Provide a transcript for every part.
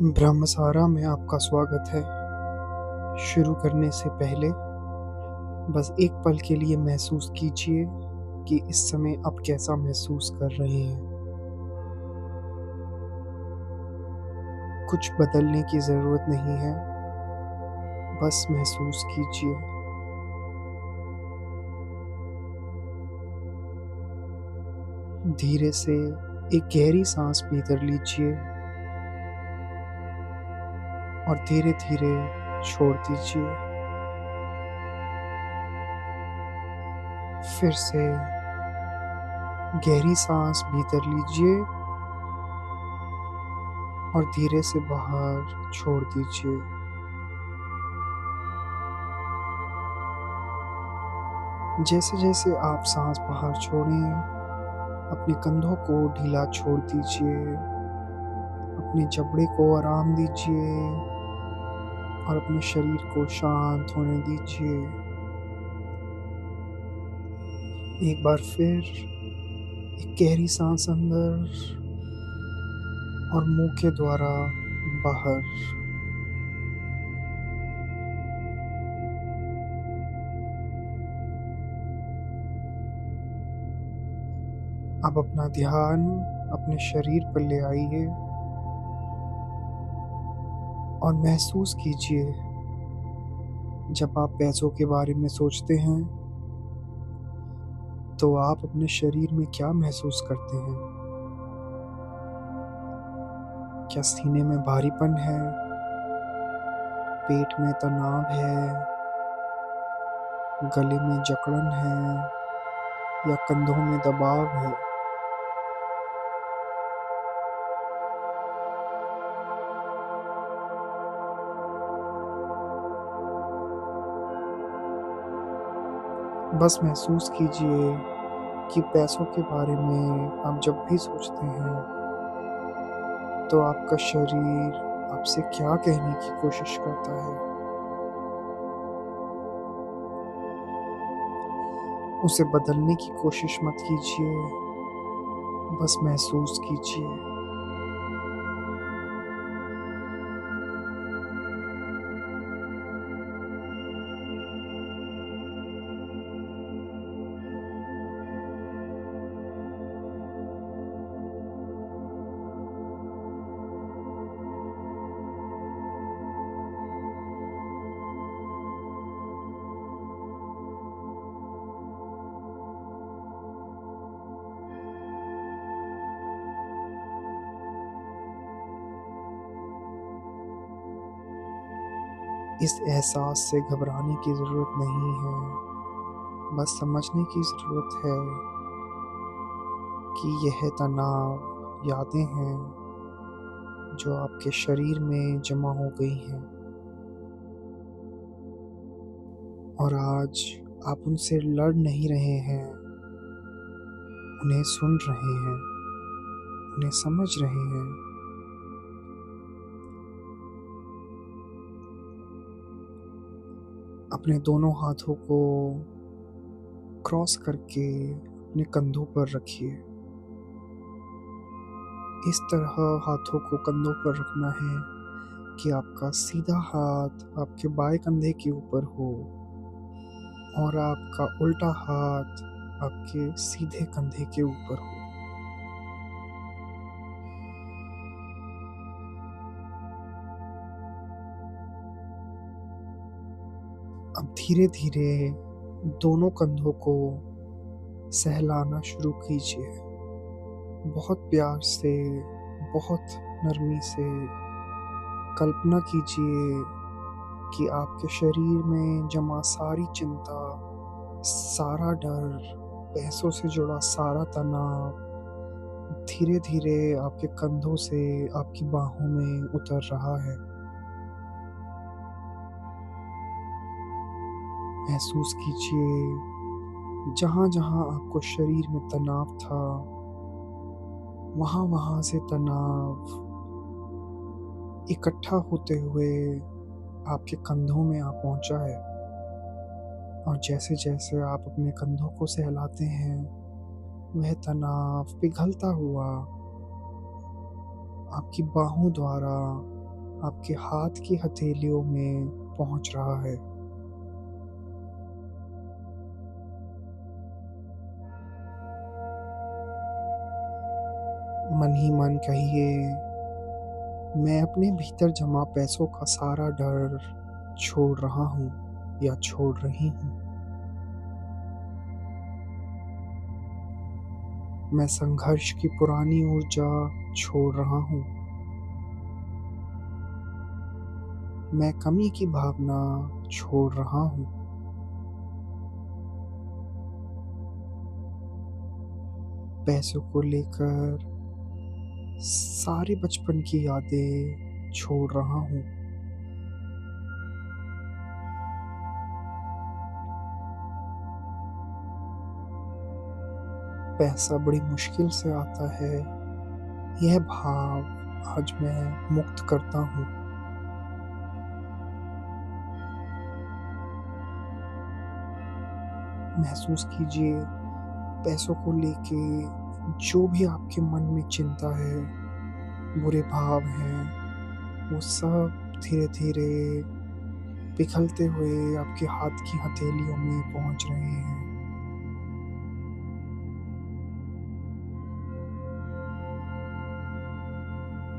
ब्रह्मसारा में आपका स्वागत है। शुरू करने से पहले बस एक पल के लिए महसूस कीजिए कि इस समय आप कैसा महसूस कर रहे हैं। कुछ बदलने की ज़रूरत नहीं है, बस महसूस कीजिए। धीरे से एक गहरी सांस भीतर लीजिए और धीरे-धीरे छोड़ दीजिए। फिर से गहरी सांस भीतर लीजिए और धीरे से बाहर छोड़ दीजिए। जैसे-जैसे आप सांस बाहर छोड़ें, अपने कंधों को ढीला छोड़ दीजिए, अपने जबड़े को आराम दीजिए और अपने शरीर को शांत होने दीजिए। एक बार फिर एक गहरी सांस अंदर और मुंह के द्वारा बाहर। अब अपना ध्यान अपने शरीर पर ले आइए और महसूस कीजिए, जब आप पैसों के बारे में सोचते हैं तो आप अपने शरीर में क्या महसूस करते हैं? क्या सीने में भारीपन है? पेट में तनाव है? गले में जकड़न है या कंधों में दबाव है? बस महसूस कीजिए कि पैसों के बारे में आप जब भी सोचते हैं तो आपका शरीर आपसे क्या कहने की कोशिश करता है। उसे बदलने की कोशिश मत कीजिए, बस महसूस कीजिए। इस एहसास से घबराने की ज़रूरत नहीं है, बस समझने की ज़रूरत है कि यह तनाव यादें हैं जो आपके शरीर में जमा हो गई हैं और आज आप उनसे लड़ नहीं रहे हैं, उन्हें सुन रहे हैं, उन्हें समझ रहे हैं। अपने दोनों हाथों को क्रॉस करके अपने कंधों पर रखिए। इस तरह हाथों को कंधों पर रखना है कि आपका सीधा हाथ आपके बाएं कंधे के ऊपर हो और आपका उल्टा हाथ आपके सीधे कंधे के ऊपर हो। अब धीरे-धीरे दोनों कंधों को सहलाना शुरू कीजिए। बहुत प्यार से, बहुत नरमी से कल्पना कीजिए कि आपके शरीर में जमा सारी चिंता, सारा डर, पैसों से जुड़ा सारा तनाव धीरे-धीरे आपके कंधों से आपकी बाहों में उतर रहा है। महसूस कीजिए जहाँ-जहाँ आपको शरीर में तनाव था, वहाँ-वहाँ से तनाव इकट्ठा होते हुए आपके कंधों में आ पहुँचा है और जैसे-जैसे आप अपने कंधों को सहलाते हैं, वह तनाव पिघलता हुआ आपकी बाहों द्वारा आपके हाथ की हथेलियों में पहुंच रहा है। मन ही मन कहिए, मैं अपने भीतर जमा पैसों का सारा डर छोड़ रहा हूँ या छोड़ रही हूँ। मैं संघर्ष की पुरानी ऊर्जा छोड़ रहा हूँ। मैं कमी की भावना छोड़ रहा हूँ। पैसों को लेकर सारी बचपन की यादें छोड़ रहा हूँ। पैसा बड़ी मुश्किल से आता है, यह भाव आज मैं मुक्त करता हूँ। महसूस कीजिए, पैसों को लेके जो भी आपके मन में चिंता है, बुरे भाव हैं, वो सब धीरे-धीरे पिघलते हुए आपके हाथ की हथेलियों में पहुँच रहे हैं।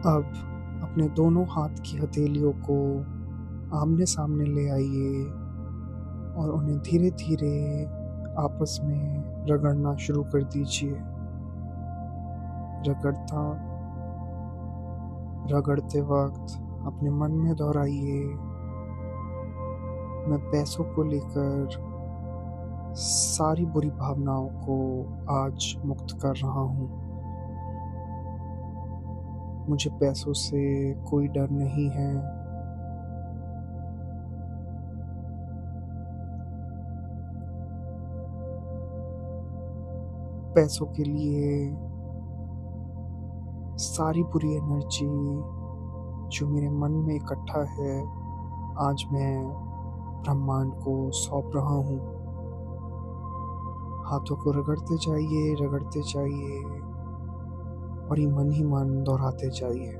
अब अपने दोनों हाथ की हथेलियों को आमने-सामने ले आइए और उन्हें धीरे-धीरे आपस में रगड़ना शुरू कर दीजिए। रगड़ता रगड़ते वक़्त अपने मन में दोहराइए, मैं पैसों को लेकर सारी बुरी भावनाओं को आज मुक्त कर रहा हूँ। मुझे पैसों से कोई डर नहीं है। पैसों के लिए सारी बुरी एनर्जी जो मेरे मन में इकट्ठा है, आज मैं ब्रह्मांड को सौंप रहा हूँ। हाथों को रगड़ते जाइए और ये मन ही मन दोहराते जाइए।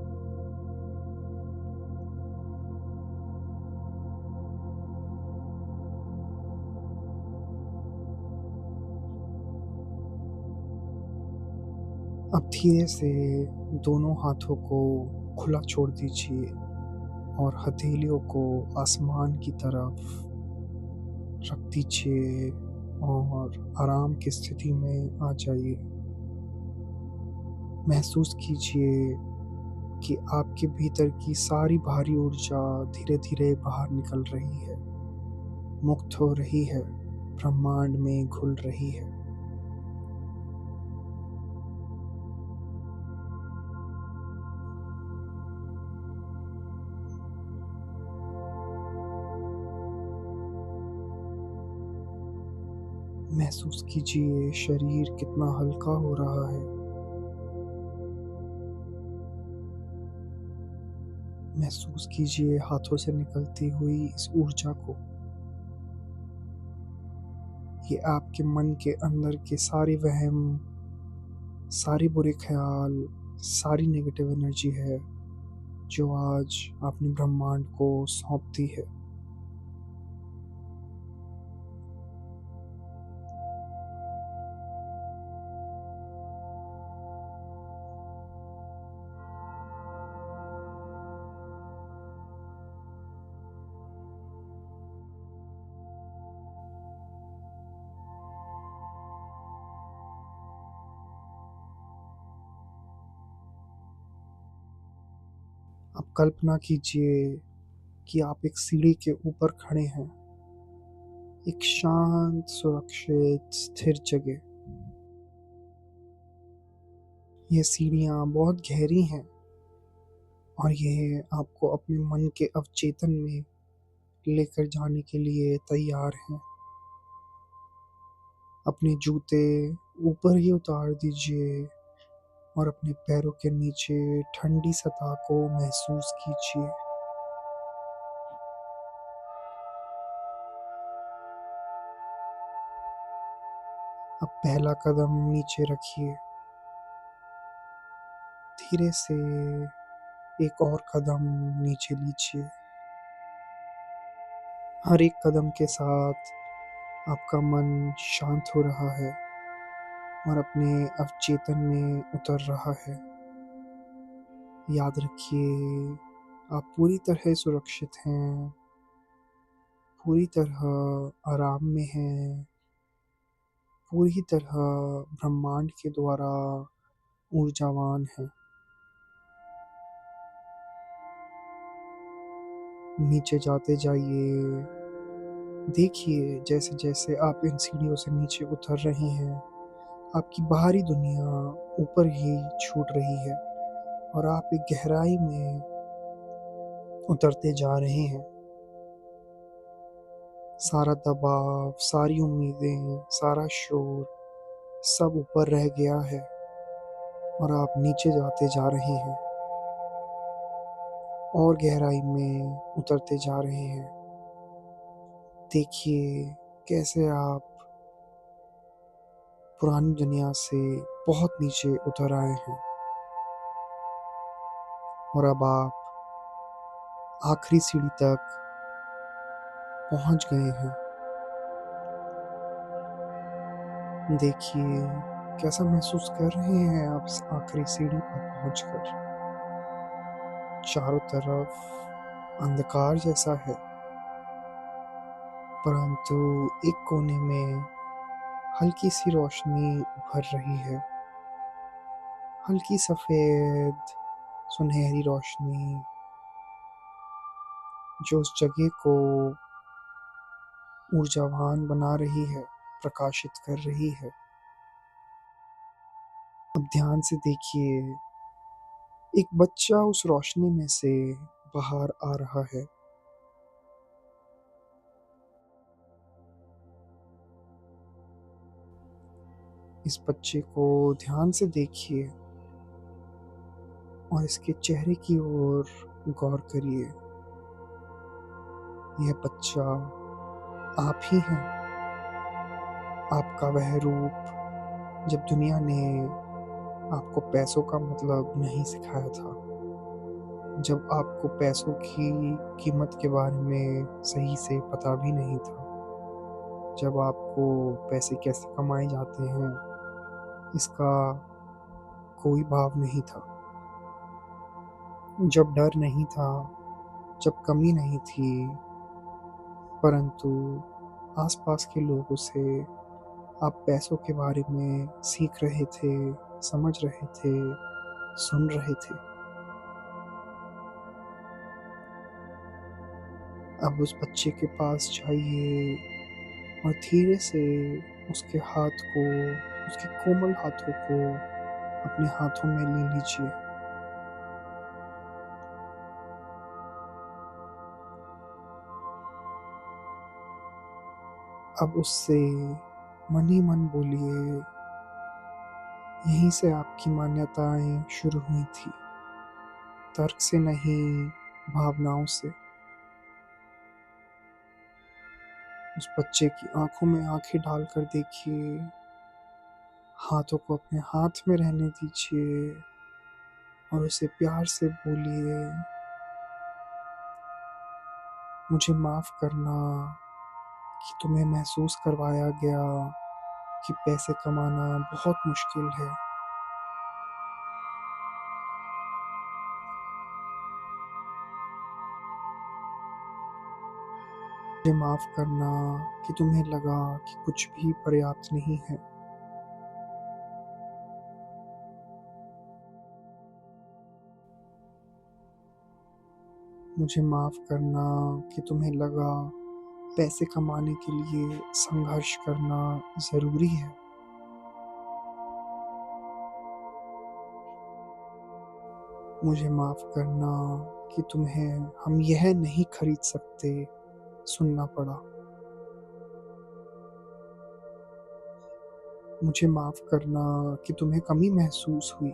अब धीरे से दोनों हाथों को खुला छोड़ दीजिए और हथेलियों को आसमान की तरफ रख दीजिए और आराम की स्थिति में आ जाइए। महसूस कीजिए कि आपके भीतर की सारी भारी ऊर्जा धीरे-धीरे बाहर निकल रही है, मुक्त हो रही है, ब्रह्मांड में घुल रही है। महसूस कीजिए शरीर कितना हल्का हो रहा है। महसूस कीजिए हाथों से निकलती हुई इस ऊर्जा को। ये आपके मन के अंदर के सारे वहम, सारे बुरे ख़्याल, सारी नेगेटिव एनर्जी है, जो आज आपने ब्रह्मांड को सौंप दी है। अब कल्पना कीजिए कि आप एक सीढ़ी के ऊपर खड़े हैं, एक शांत, सुरक्षित, स्थिर जगह। ये सीढ़ियाँ बहुत गहरी हैं और ये आपको अपने मन के अवचेतन में लेकर जाने के लिए तैयार हैं। अपने जूते ऊपर ही उतार दीजिए और अपने पैरों के नीचे ठंडी सतह को महसूस कीजिए। अब पहला कदम नीचे रखिए। धीरे से एक और कदम नीचे लीजिए। हर एक कदम के साथ आपका मन शांत हो रहा है और अपने अवचेतन में उतर रहा है। याद रखिए, आप पूरी तरह सुरक्षित हैं, पूरी तरह आराम में हैं, पूरी तरह ब्रह्मांड के द्वारा ऊर्जावान हैं। नीचे जाते जाइए, देखिए जैसे-जैसे आप इन सीढ़ियों से नीचे उतर रहे हैं, आपकी बाहरी दुनिया ऊपर ही छूट रही है और आप एक गहराई में उतरते जा रहे हैं। सारा दबाव, सारी उम्मीदें, सारा शोर सब ऊपर रह गया है और आप नीचे जाते जा रहे हैं और गहराई में उतरते जा रहे हैं। देखिए कैसे आप पुरानी दुनिया से बहुत नीचे उतर आए हैं और अब आप आखिरी सीढ़ी तक पहुंच गए हैं। देखिए कैसा महसूस कर रहे हैं आप इस आखिरी सीढ़ी पर पहुंचकर। चारों तरफ अंधकार जैसा है, परंतु एक कोने में हल्की सी रोशनी उभर रही है। हल्की सफेद सुनहरी रोशनी जो उस जगह को ऊर्जावान बना रही है, प्रकाशित कर रही है। अब ध्यान से देखिए, एक बच्चा उस रोशनी में से बाहर आ रहा है। इस बच्चे को ध्यान से देखिए और इसके चेहरे की ओर गौर करिए। यह बच्चा आप ही हैं। आपका वह रूप जब दुनिया ने आपको पैसों का मतलब नहीं सिखाया था, जब आपको पैसों की कीमत के बारे में सही से पता भी नहीं था, जब आपको पैसे कैसे कमाए जाते हैं इसका कोई भाव नहीं था, जब डर नहीं था, जब कमी नहीं थी, परंतु आसपास के लोगों से आप पैसों के बारे में सीख रहे थे, समझ रहे थे, सुन रहे थे। अब उस बच्चे के पास जाइए और धीरे से उसके हाथ को, उसके कोमल हाथों को अपने हाथों में ले लीजिए। अब उससे मन ही मन बोलिए, यहीं से आपकी मान्यताएं शुरू हुई थी, तर्क से नहीं, भावनाओं से। उस बच्चे की आंखों में आंखें डालकर देखिए, हाथों को अपने हाथ में रहने दीजिए और उसे प्यार से बोलिए, मुझे माफ करना कि तुम्हें महसूस करवाया गया कि पैसे कमाना बहुत मुश्किल है। मुझे माफ करना कि तुम्हें लगा कि कुछ भी पर्याप्त नहीं है। मुझे माफ करना कि तुम्हें लगा पैसे कमाने के लिए संघर्ष करना ज़रूरी है। मुझे माफ करना कि तुम्हें हम यह नहीं खरीद सकते सुनना पड़ा। मुझे माफ करना कि तुम्हें कमी महसूस हुई।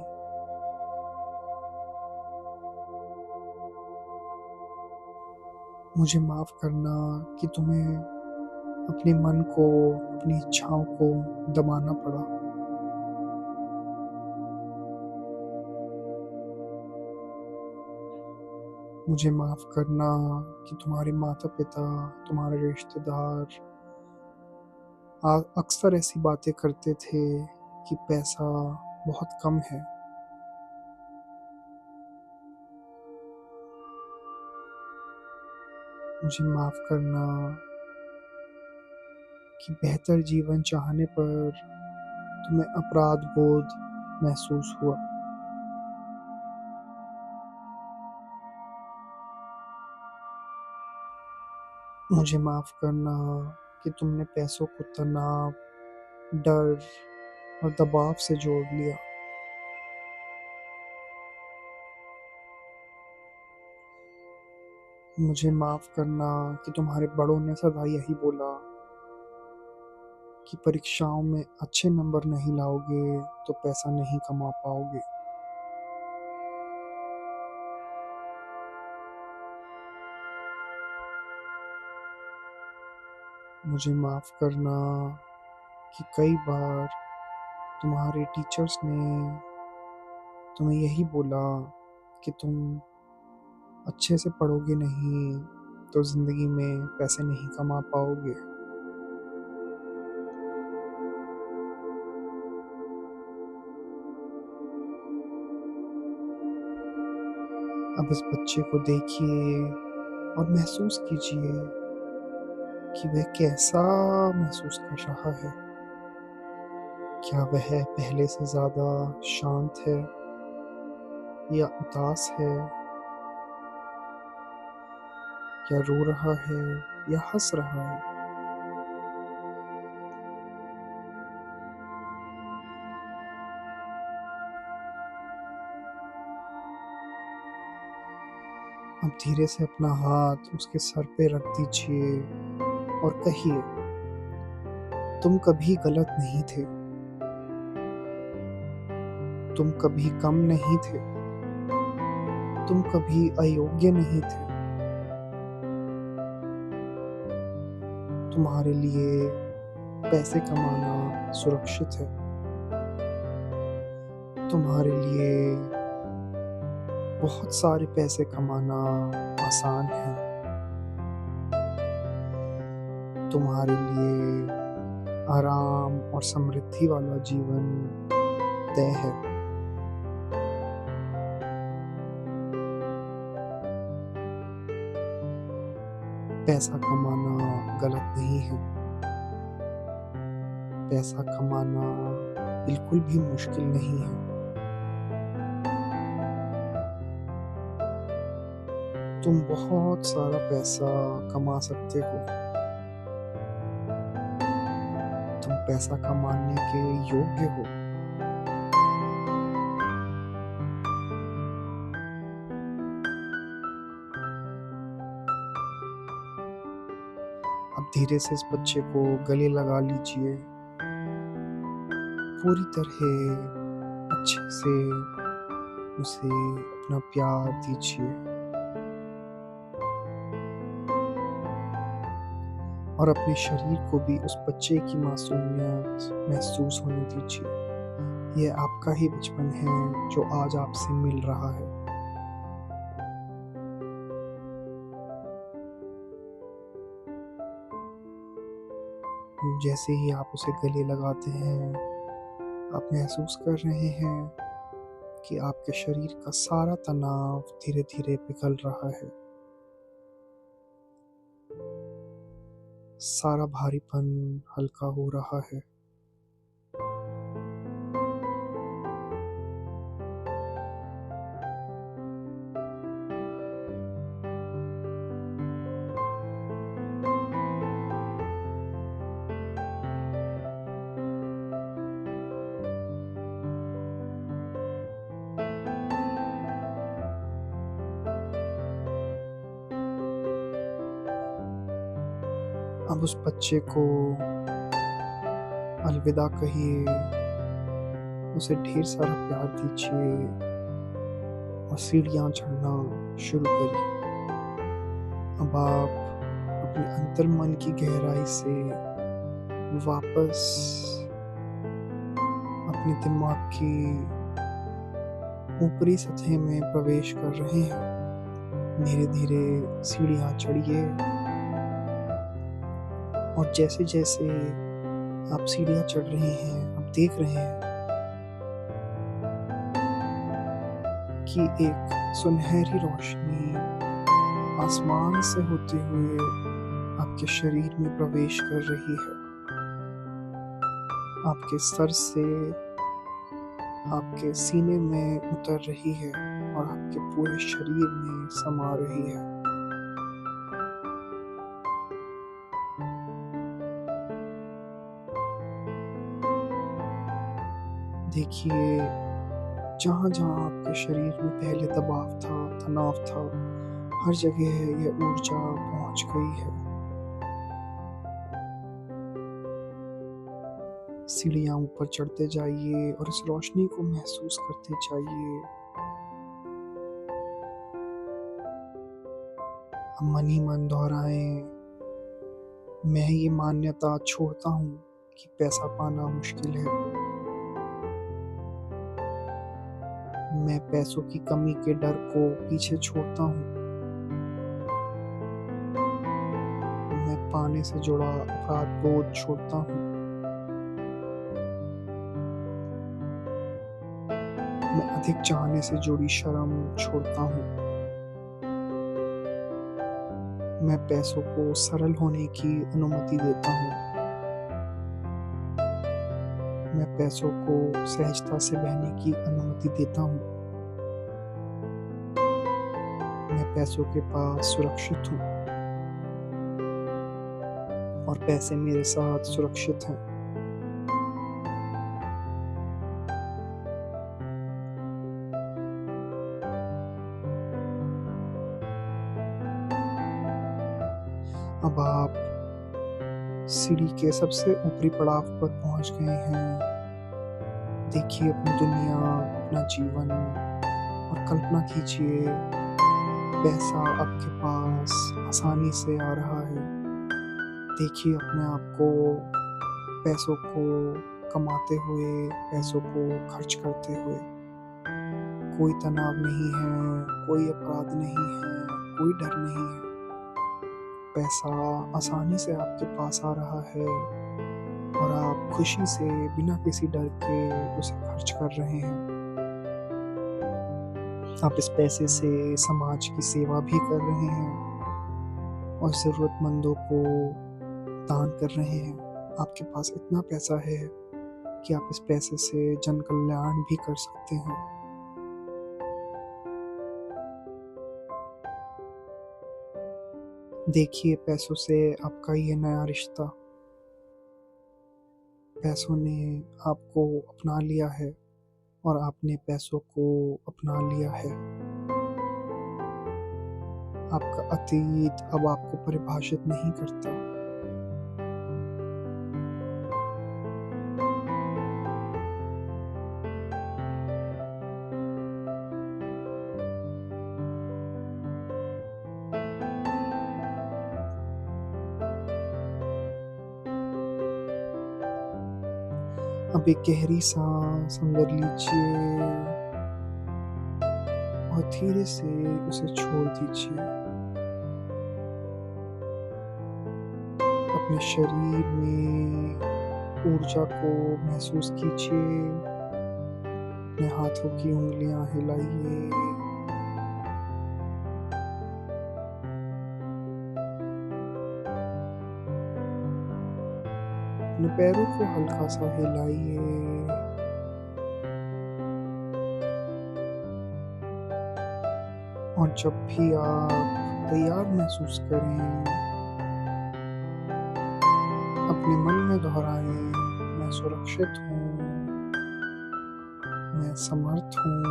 मुझे माफ करना कि तुम्हें अपने मन को, अपनी इच्छाओं को दबाना पड़ा। मुझे माफ़ करना कि तुम्हारे माता-पिता, तुम्हारे रिश्तेदार अक्सर ऐसी बातें करते थे कि पैसा बहुत कम है। मुझे माफ़ करना कि बेहतर जीवन चाहने पर तुम्हें अपराध बोध महसूस हुआ। मुझे माफ़ करना कि तुमने पैसों को तनाव, डर और दबाव से जोड़ लिया। मुझे माफ़ करना कि तुम्हारे बड़ों ने सदा यही बोला कि परीक्षाओं में अच्छे नंबर नहीं लाओगे तो पैसा नहीं कमा पाओगे। मुझे माफ़ करना कि कई बार तुम्हारे टीचर्स ने तुम्हें यही बोला कि तुम अच्छे से पढ़ोगे नहीं तो ज़िंदगी में पैसे नहीं कमा पाओगे। अब इस बच्चे को देखिए और महसूस कीजिए कि वह कैसा महसूस कर रहा है। क्या वह पहले से ज़्यादा शांत है या उदास है या रो रहा है या हँस रहा है? अब धीरे से अपना हाथ उसके सर पे रख दीजिए और कहिए, तुम कभी गलत नहीं थे, तुम कभी कम नहीं थे, तुम कभी अयोग्य नहीं थे। तुम्हारे लिए पैसे कमाना सुरक्षित है। तुम्हारे लिए बहुत सारे पैसे कमाना आसान है। तुम्हारे लिए आराम और समृद्धि वाला जीवन तय है। पैसा कमाना गलत नहीं है। पैसा कमाना बिल्कुल भी मुश्किल नहीं है। तुम बहुत सारा पैसा कमा सकते हो। तुम पैसा कमाने के योग्य हो। अब धीरे से इस बच्चे को गले लगा लीजिए। पूरी तरह अच्छे से उसे अपना प्यार दीजिए और अपने शरीर को भी उस बच्चे की मासूमियत महसूस होने दीजिए। ये आपका ही बचपन है जो आज आपसे मिल रहा है। जैसे ही आप उसे गले लगाते हैं, आप महसूस कर रहे हैं कि आपके शरीर का सारा तनाव धीरे-धीरे पिघल रहा है। सारा भारीपन हल्का हो रहा है। अब उस बच्चे को अलविदा कहिए, उसे ढेर सारा प्यार दीजिए और सीढ़ियाँ चढ़ना शुरू करिए। अब आप अपने अंतर्मन की गहराई से वापस अपने दिमाग की ऊपरी सतह में प्रवेश कर रहे हैं। धीरे धीरे सीढ़ियाँ चढ़िए और जैसे जैसे आप सीढ़ियाँ चढ़ रहे हैं, आप देख रहे हैं कि एक सुनहरी रोशनी आसमान से होते हुए आपके शरीर में प्रवेश कर रही है। आपके सर से आपके सीने में उतर रही है और आपके पूरे शरीर में समा रही है। देखिए, जहाँ-जहाँ आपके शरीर में पहले दबाव था, तनाव था, हर जगह यह ऊर्जा पहुँच गई है। सीढ़ियाँ ऊपर चढ़ते जाइए और इस रोशनी को महसूस करते जाइए। अब मन ही मन दोहराएं, मैं ये मान्यता छोड़ता हूँ कि पैसा पाना मुश्किल है। मैं पैसों की कमी के डर को पीछे छोड़ता हूँ। मैं पाने से जुड़ा अपराध बोध छोड़ता हूँ। मैं अधिक चाहने से जुड़ी शर्म छोड़ता हूँ। मैं पैसों को सरल होने की अनुमति देता हूँ। मैं पैसों को सहजता से बहने की अनुमति देता हूँ। मैं पैसों के पास सुरक्षित हूँ और पैसे मेरे साथ सुरक्षित हैं। अब आप सीढ़ी के सबसे ऊपरी पड़ाव पर पहुंच गए हैं। देखिए अपनी दुनिया, अपना जीवन और कल्पना कीजिए पैसा आपके पास आसानी से आ रहा है। देखिए अपने आप को पैसों को कमाते हुए, पैसों को खर्च करते हुए। कोई तनाव नहीं है, कोई अपराध नहीं है, कोई डर नहीं है। पैसा आसानी से आपके पास आ रहा है और आप खुशी से बिना किसी डर के उसे खर्च कर रहे हैं। आप इस पैसे से समाज की सेवा भी कर रहे हैं और ज़रूरतमंदों को दान कर रहे हैं। आपके पास इतना पैसा है कि आप इस पैसे से जन कल्याण भी कर सकते हैं। देखिए पैसों से आपका ये नया रिश्ता, पैसों ने आपको अपना लिया है और आपने पैसों को अपना लिया है। आपका अतीत अब आपको परिभाषित नहीं करता। अब एक गहरी सांस अंदर लीजिए और धीरे से उसे छोड़ दीजिए। अपने शरीर में ऊर्जा को महसूस कीजिए। अपने हाथों की उंगलियां हिलाइए। अपने पैरों को हल्का सा हिलाइए। और जब भी आप तैयार महसूस करें, अपने मन में दोहराएं, मैं सुरक्षित हूँ, मैं समर्थ हूँ,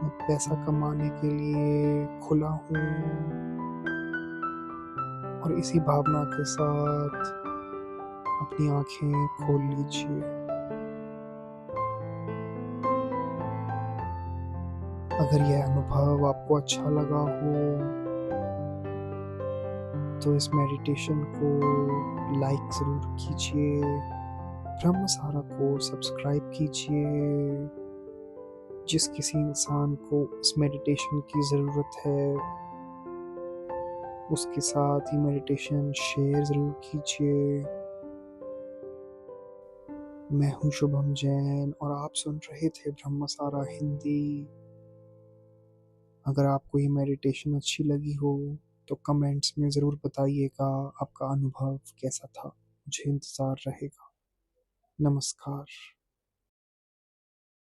मैं पैसा कमाने के लिए खुला हूँ। और इसी भावना के साथ अपनी आंखें खोल लीजिए। अगर यह अनुभव आपको अच्छा लगा हो तो इस मेडिटेशन को लाइक ज़रूर कीजिए, ब्रह्मसारा को सब्सक्राइब कीजिए जिस किसी इंसान को इस मेडिटेशन की ज़रूरत है, उसके साथ ये मेडिटेशन शेयर ज़रूर कीजिए। मैं हूँ शुभम जैन और आप सुन रहे थे ब्रह्मसारा हिंदी। अगर आपको ये मेडिटेशन अच्छी लगी हो तो कमेंट्स में ज़रूर बताइएगा आपका अनुभव कैसा था। मुझे इंतज़ार रहेगा। नमस्कार।